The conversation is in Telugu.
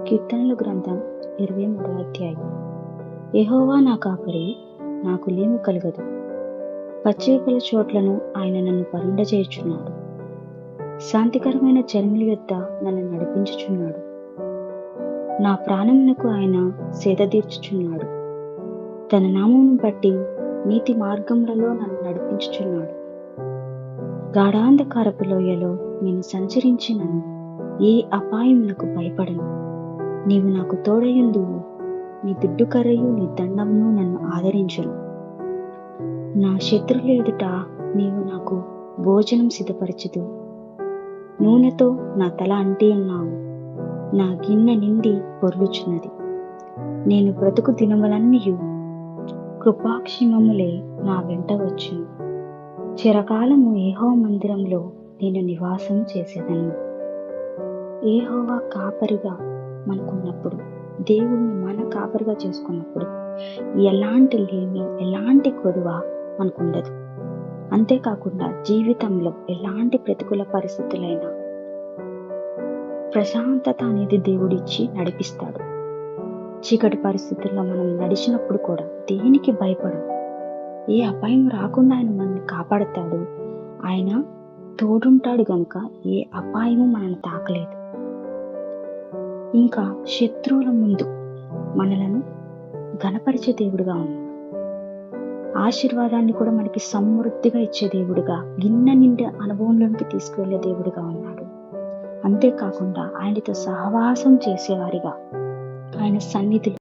కీర్తనల గ్రంథం 23వ అధ్యాయం. యెహోవా నా కాపరి, నాకు లేమి కలగదు. పచ్చికల చోట్లను ఆయన నన్ను పరుండజేయుచున్నాడు. శాంతికరమైన జలముల యొద్ద నన్ను నడిపించుచున్నాడు. నా ప్రాణమునకు ఆయన సేదదీర్చుచున్నాడు. తన నామమును బట్టి నీతి మార్గములలో నన్ను నడిపించుచున్నాడు. గాఢాంధకారపు లోయలో నేను సంచరించినను ఏ అపాయములకు భయపడను. నీవు నాకు తోడయుందువు. నీ దుడ్డు కర్రయు నీ దండమును నన్ను ఆదరించును. నా శత్రువుల ఎదుట నీవు నాకు భోజనం సిద్ధపరచుదు. నూనెతో నా తల అంటి ఉన్నావు. నా గిన్నె నిండి పొర్లుచున్నది. నేను బ్రతుకు దినములన్నీయు కృపాక్షేమములే నా వెంట వచ్చును. చిరకాలము యెహోవా మందిరంలో నేను నివాసం చేసేదను. యెహోవా కాపరిగా మనకున్నప్పుడు, దేవుణ్ణి మన కాపరిగా చేసుకున్నప్పుడు ఎలాంటి లేమి, ఎలాంటి కొదువ మనకుండదు. అంతేకాకుండా జీవితంలో ఎలాంటి ప్రతికూల పరిస్థితులైనా ప్రశాంతత అనేది దేవుడిచ్చి నడిపిస్తాడు. చీకటి పరిస్థితుల్లో మనం నడిచినప్పుడు కూడా దేనికి భయపడం. ఏ అపాయం రాకుండా ఆయన మనల్ని కాపాడతాడు. ఆయన తోడుంటాడు గనుక ఏ అపాయము మనల్ని తాకలేదు. ఇంకా శత్రువుల ముందు మనలను ఘనపరిచే దేవుడుగా ఉన్నాడు. ఆశీర్వాదాన్ని కూడా మనకి సమృద్ధిగా ఇచ్చే దేవుడుగా, గిన్నె నిండి అనుభవంలోనికి తీసుకువెళ్ళే దేవుడుగా ఉన్నాడు. అంతేకాకుండా ఆయనతో సహవాసం చేసేవారిగా, ఆయన సన్నిధిలో